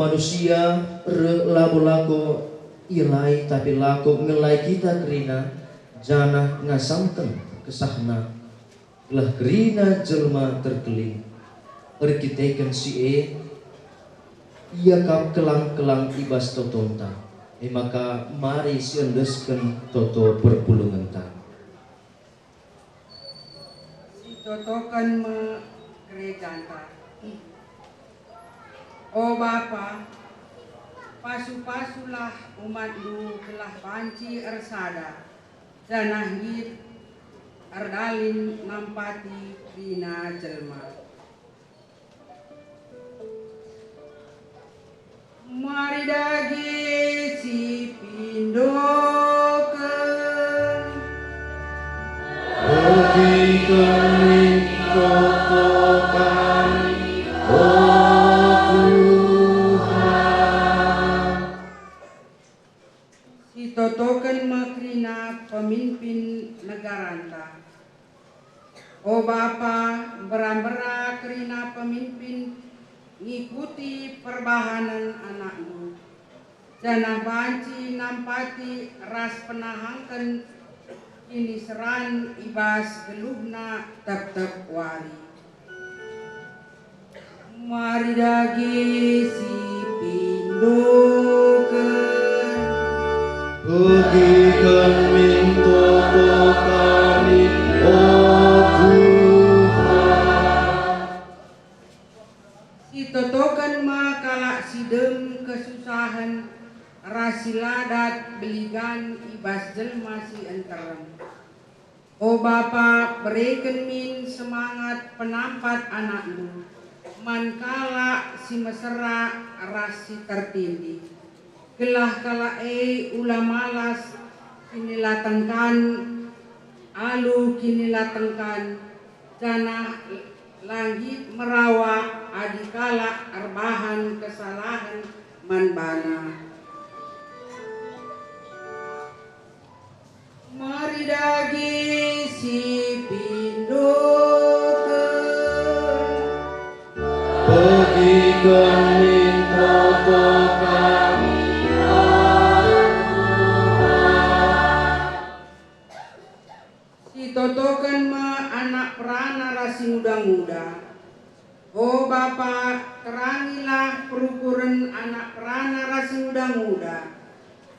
manusia labu-lako ilai tapi lako ngelai kita kerina jana ngasamkan kesahna lah kerina jelma terkeling erkiteken si ia kap kelang-kelang ibas totonta maka mari siendesken toto berpulungan ta si totokan me gerejanta o Bapa, pasu-pasulah umatmu telah banci ersada, janahit erdalin nampati dina jelma. Mari dagi si pindoken, bagi kami totokan, totokan makrina pemimpin negaranta. O Bapa, bera-bera kerina pemimpin ngikuti perbahanan anakmu. Janah banci nampati ras penahangkan kini seran ibas geluhna tep-tep wari. Mari dagi si pindoken, bagikan minto kami, oh Tuhan. Si totokan makalak sidem kesusahan rasiladat beligan ibas jelma si enterem. O Bapa, berikan min semangat penampat anakmu, mankala si mesra rasi tertindih. Gelah kala ulah malas kini latengkan alu kini latengkan janah langit merawa adikala arbahan kesalahan manbana. Mari dagi si pindoken, bagikan minto kami. Totokan ma anak perana rasi muda-muda. O Bapa, terangilah perukuran anak perana rasi muda-muda.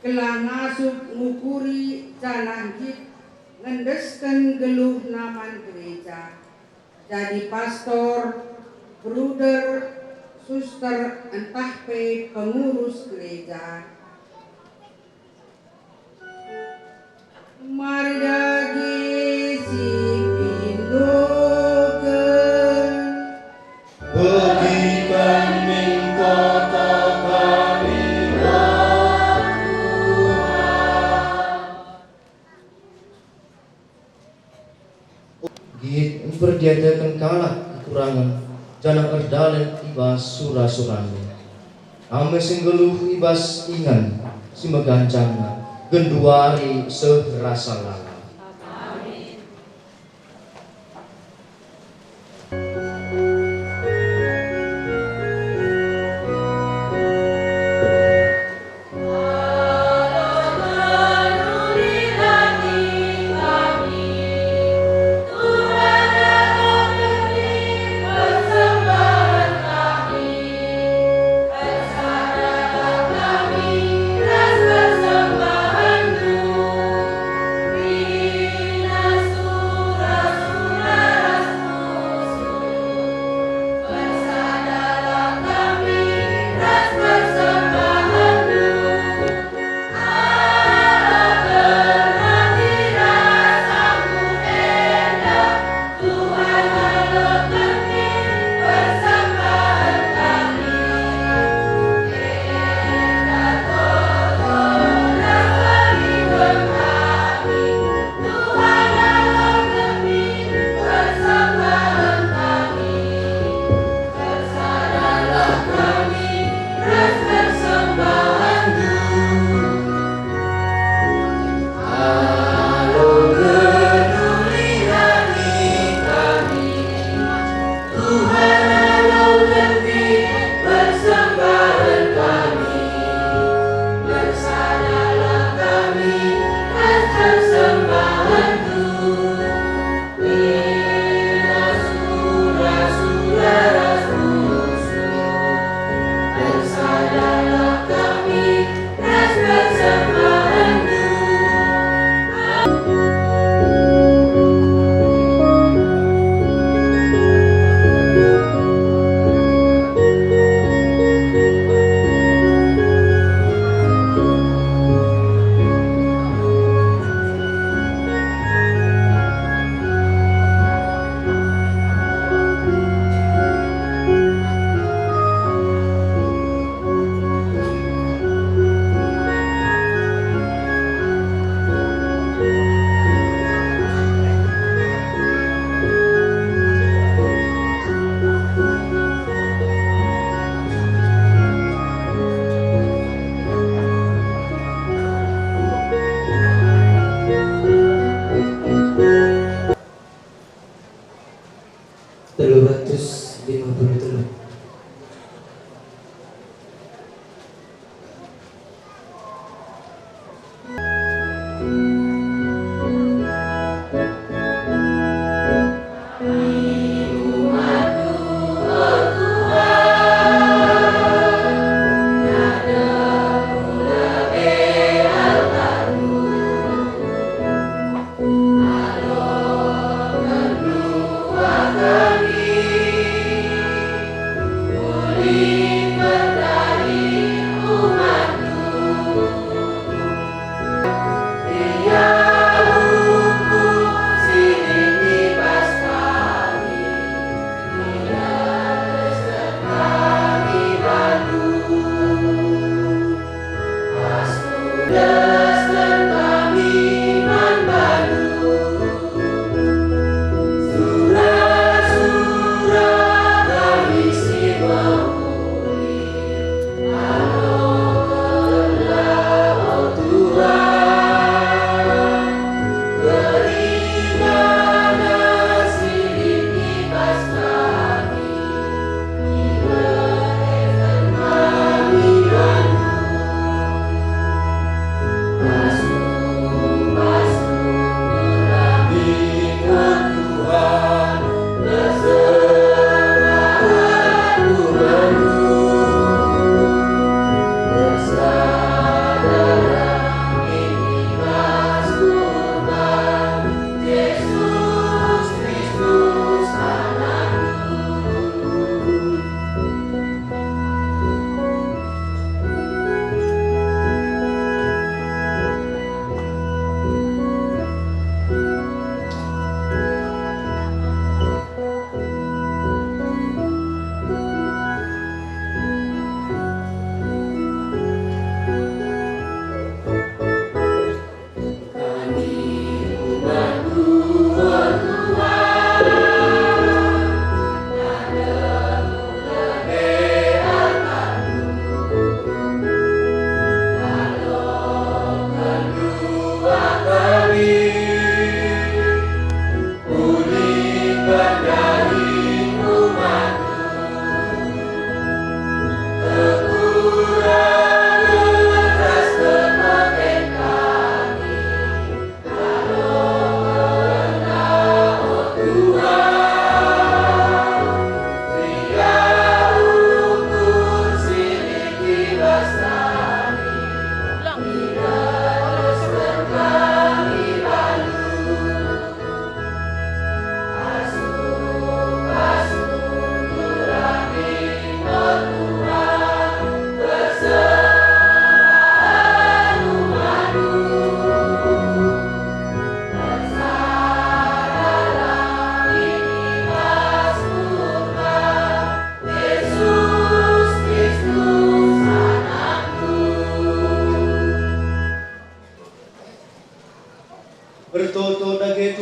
Kelah ngasup ngukuri janah hit ngendesken geluh naman gereja. Jadi pastor, bruder, suster, entah pe pengurus gereja. Mari dagi si pindoken, bagikan minto kami, oh Tuhan. Git berdiadakan kalah kekurangan jangan erdalen ibas surah-surahnya ame singgeluh ibas ingan si megancana genduari serasa lala. Kami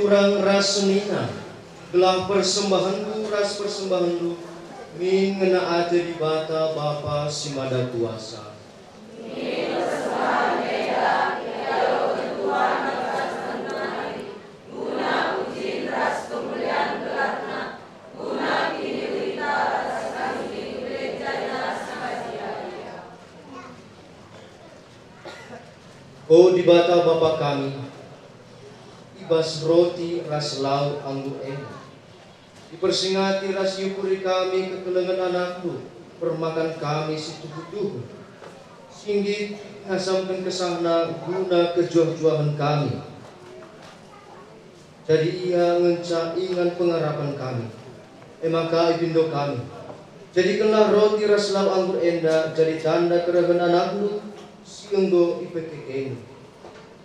kurang ras senina, gelah persembahanku ras persembahanku, min ngena ate di bata Bapa Simada kuasa. Oh di bata Bapa kami, ibas roti ras lauk anggur enak, dipersingati ras yukuri kami kekelengan anakku, permakan kami situh-tuh, singgih ngasamkan kesahna guna kejuah-juahan kami. Jadi ia ngenca ingan pengharapan kami, maka ipindo kami. Jadi kenlah roti ras lauk anggur enda, jadi tanda keragan anakku, sienggo ipekekeng.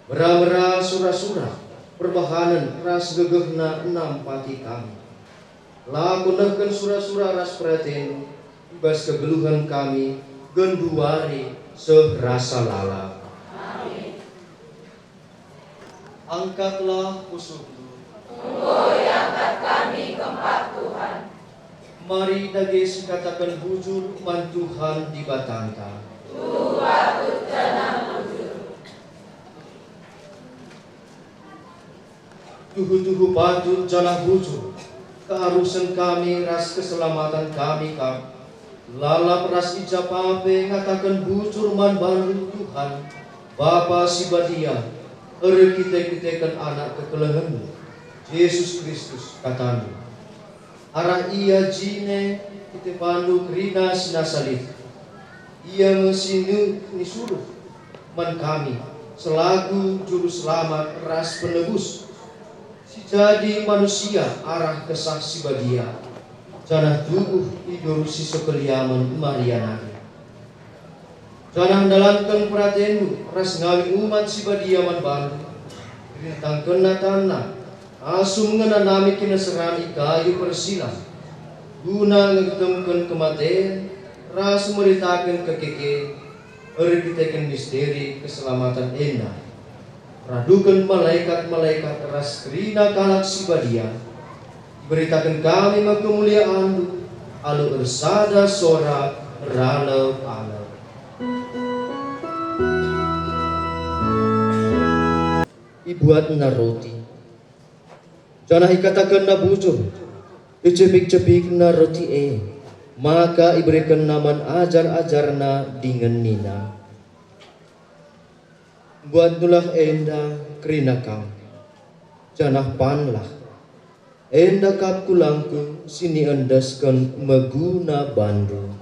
Bera-bera surah-surah, perbahanan ras gegehna enam pati kami. Lakunahkan surah-surah ras praten, ibas kegeluhan kami, genduari serasa lala. Amin. Angkatlah pusukku, angkat kami keempat Tuhan. Mari dagis katakan bujur man Tuhan di batanta. Tuhu-tuhu patut janah bujur, keharusan kami ras keselamatan kami kam. Lalap ras ijapape ngatakan bujur man baru Tuhan, Bapa Sibadia, ere kita-kitakan anak kekelehanmu, Yesus Kristus katamu. Arah ia jine kita pandu krina sinasalih. Ia mesinu nisuruh man kami selaku juru selamat ras penebus. Si jadi manusia arah kesah Sibadia, janah tubuh tidur si sekeliaman Marianari. Janah dalamkan peratenmu ras ngawi umat Sibadia man bantu. Rintang kena tanah asum ngena nami kina serani kayu persilang. Guna ngetemkan kematian ras meritakan kekeke, erikitakan misteri keselamatan enak. Radukan malaikat-malaikat ras kerina kalak Sibadia, beritakan kami kemuliaan alu ersada sora ralau-alau. Ibuat na roti, janah ikatakan na bujur, icepik-cepik na roti maka iberikan naman ajar-ajarna dengan nina. Buat nulah enda kerina kam, janah panlah, enda kap kulangku sini endaskan meguna bandu.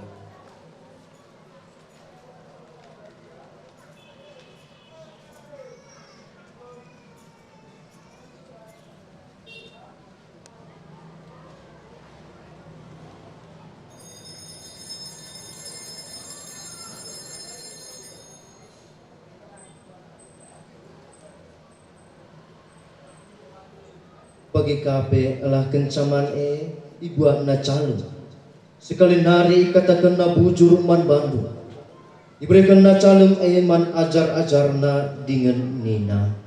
Bagi kape elah kencaman ibuat na calon. Sekali nari katakan na bujur man bandu. Diberikan na calon man ajar-ajar na dengan nina.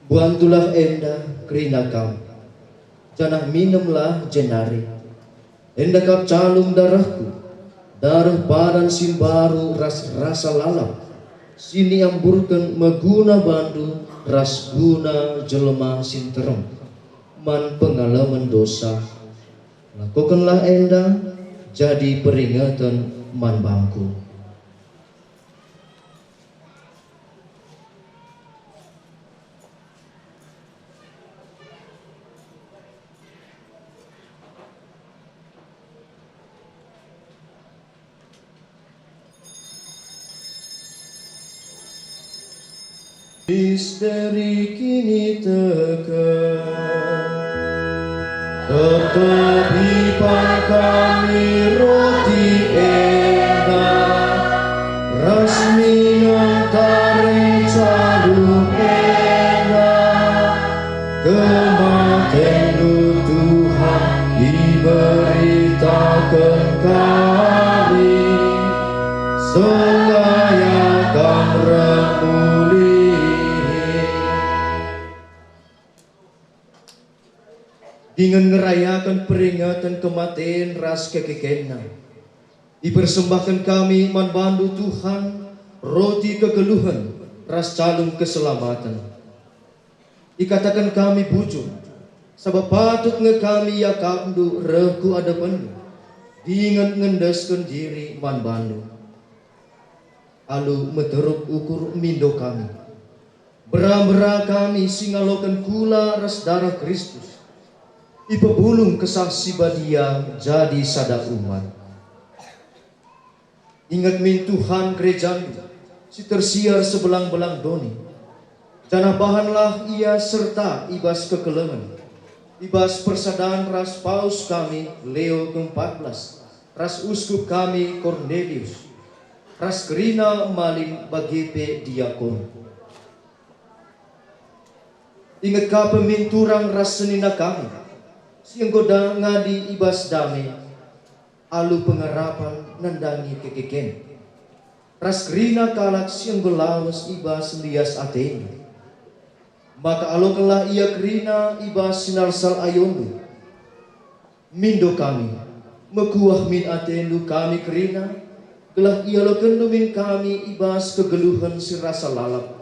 Buantulah enda kerina kam. Janah minumlah jenari. Enda kap calung darahku. Darah badan simbaru rasa lalap. Sini amburkan meguna bandu ras guna jelema sinterem man pengalaman dosa. Lakukanlah enda jadi peringatan man bangku. Misteri kini tekan, ketepipan kami roti enak, resmi ngantari calung enak, kematian Tuhan diberitakan kami, sengayakan remuli. dengan ngerayakan peringatan kematian ras kekekena. Dipersembahkan kami manbandu Tuhan roti kegeluhan ras calung keselamatan. Dikatakan kami bujur, sabab patut nge kami ya kamdu reku ada pendu, diingat ngendeskan diri manbandu. Alu meteruk ukur mindo kami, bera-bera kami singalokan kula ras darah Kristus. Ipebulung kesaksi badia jadi sada umat. Ingat min Tuhan gerejamu, si tersiar sebelang-belang doni. Janah bahanlah ia serta ibas kekelengan. Ibas persadaan ras paus kami Leo ke-14, ras uskup kami Cornelius, ras kerina maling bagipe diakon. Ingat ka peminturang ras senina kami, siang goda ngadi ibas dame, alu pengarapan nandangi kekeken. Ras kerina kalak siang golawas ibas lias ateni. Maka alokanlah ia kerina ibas sinarsal ayondu. Mindo kami, mekuah min atendu kami kerina, gelah ia lokendu min kami ibas kegeluhan si rasa lalap.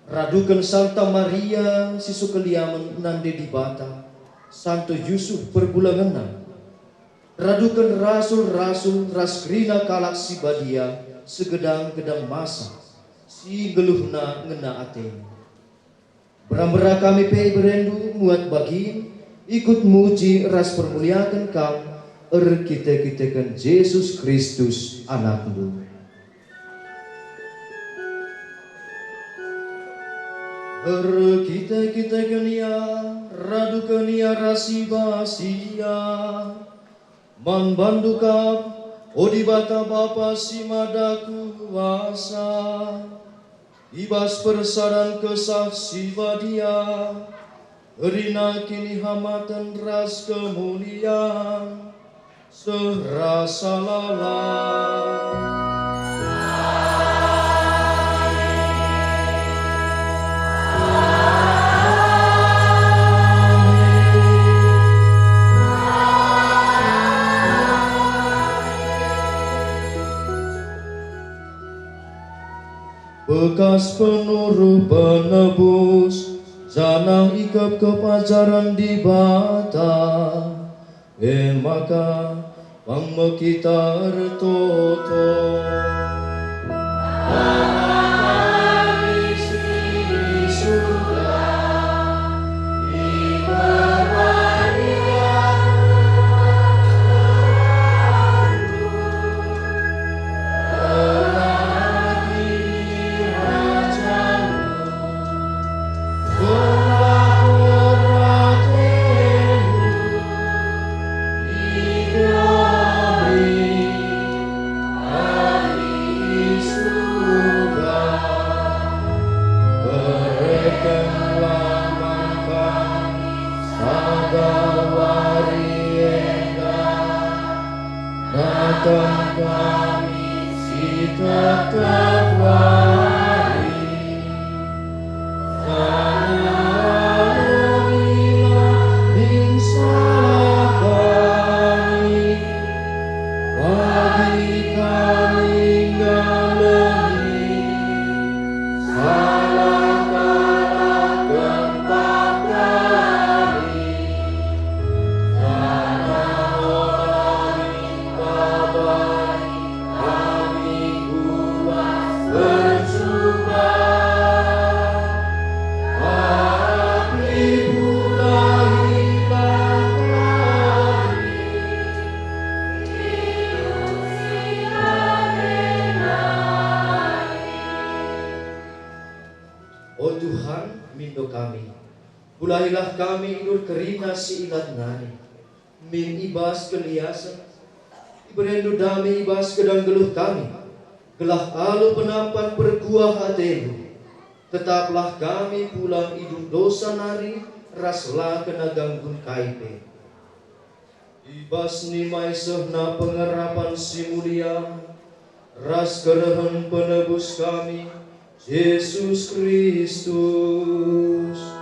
Radukan Santa Maria si sukeliaman nande di bata, Santo Yusuf perbulangan. Radukan rasul-rasul ras kerina kalak si badia segedang-gedang masa si geluhna ngena aten. Beram-bera kami pe berendu muat bagi ikut muji ras permuliakan kam kita-kitakan Yesus Kristus anakmu. Kita-kitakan ia radukan ia rasi basia man bandukap odibata bapa si madaku kuasa. Ibas persadan kesaksi badia, erina kini hamatan ras kemuliaan, serasa lalang. Bekas penuru penebus, janang ikap kepajaran di bata, maka pangmo kita retoto. Bulailah kami nur kerina si ilat nani, min ibas keliasan, iberendu dami ibas kedang geluh kami, gelah alu penampan perkuah atenu, tetaplah kami pulang hidup dosa nari, raslah kena ganggun kaipe. Ibas nimai sehna pengerapan si mulia, ras kerehan penebus kami, Yesus Kristus.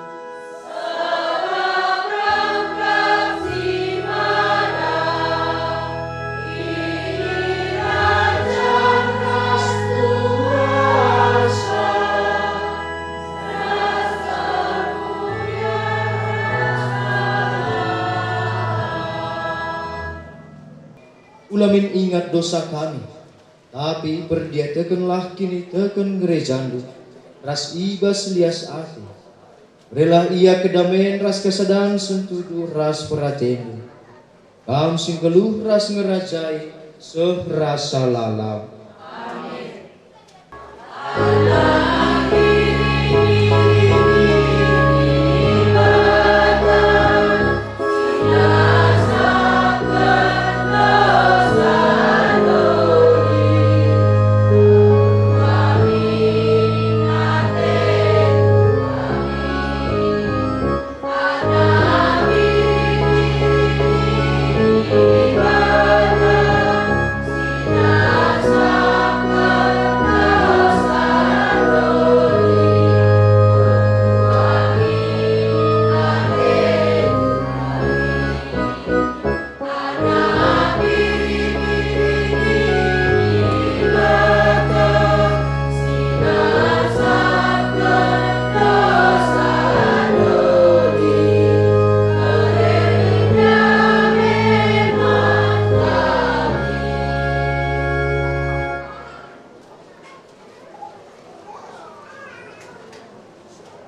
lamin ingat dosa kami, tapi perdiatakanlah kini teken gerejandu, ras ibas lias ati. Rela ia kedamaian ras kesadaran sentudu ras peratendu. Kam sing keluh ras ngerajai serasa lalam.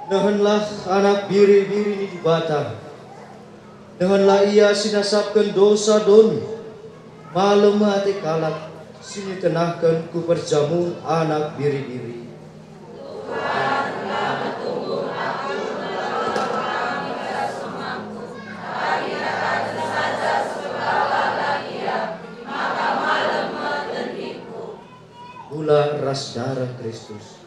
Nahanlah anak biri-biri ini dibata. Nahanlah ia sinasapkan dosa doni. Malam hati kalak sini tenahkan ku perjamu anak biri-biri. Gula ras darah Kristus.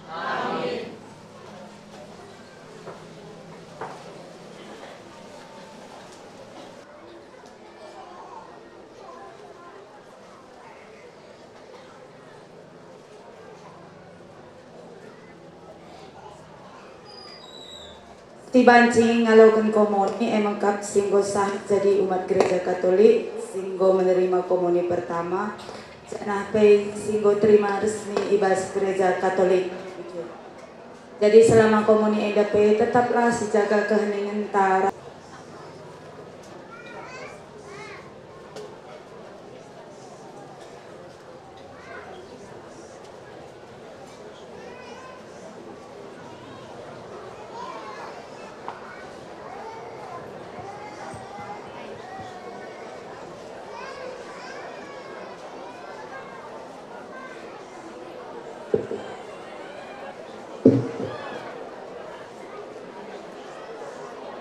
Tibancing ngalakukan komuni emang kap singgo sah jadi umat gereja Katolik, singgo menerima komuni pertama, nah pe singgo terima resmi ibas gereja Katolik. Jadi selama komuni EDP tetaplah dijaga keheningan tara.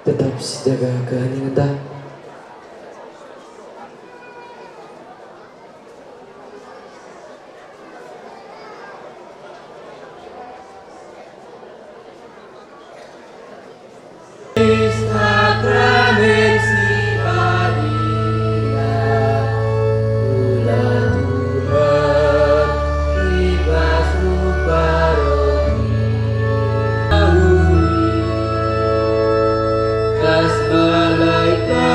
Tetap jaga keheningan dah. Malaikat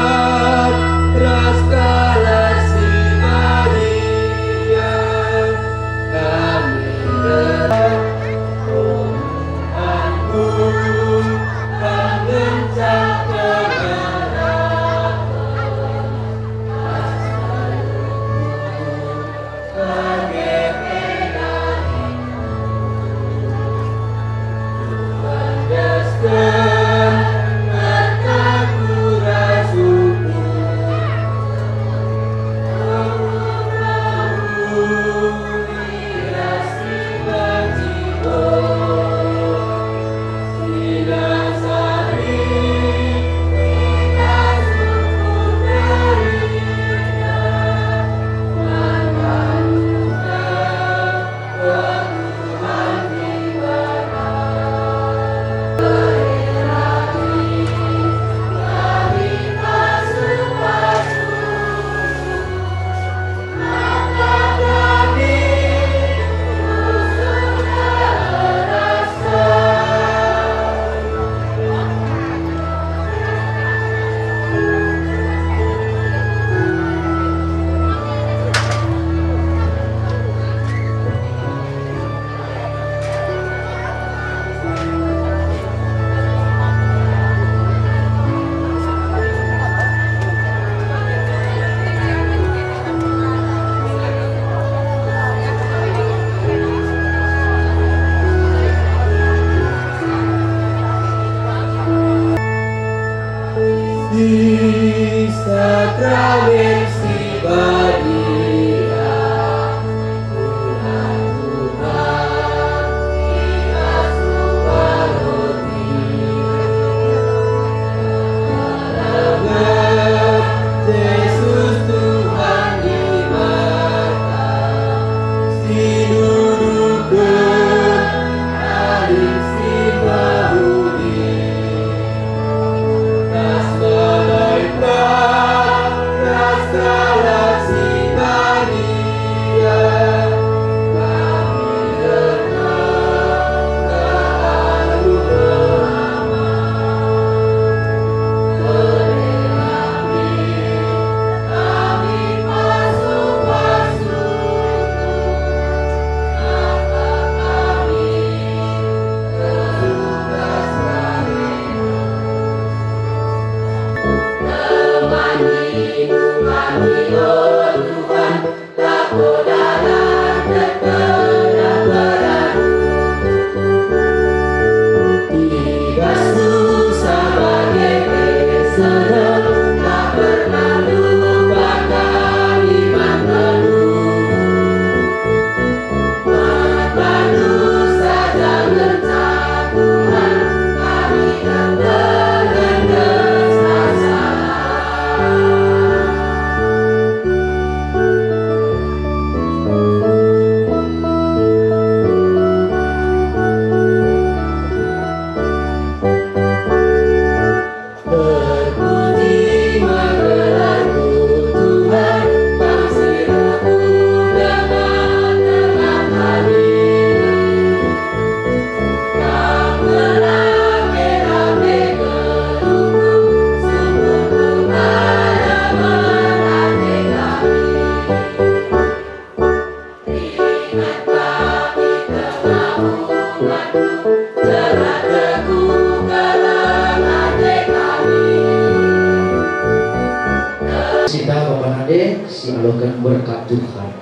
ngalokan berkat Tuhan.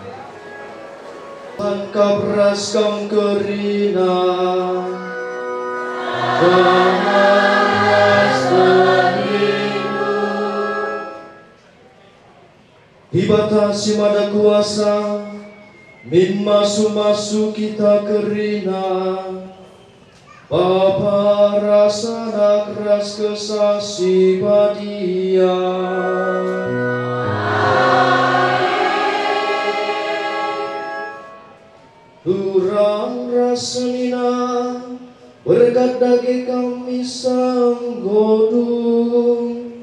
Tuhan kabras kam kerina Kemas terminggu dibatasi mada kuasa min masu-masu kita kerina Bapa rasa nak ras kesasi badia Durang rasanina berkat daging kami sang godung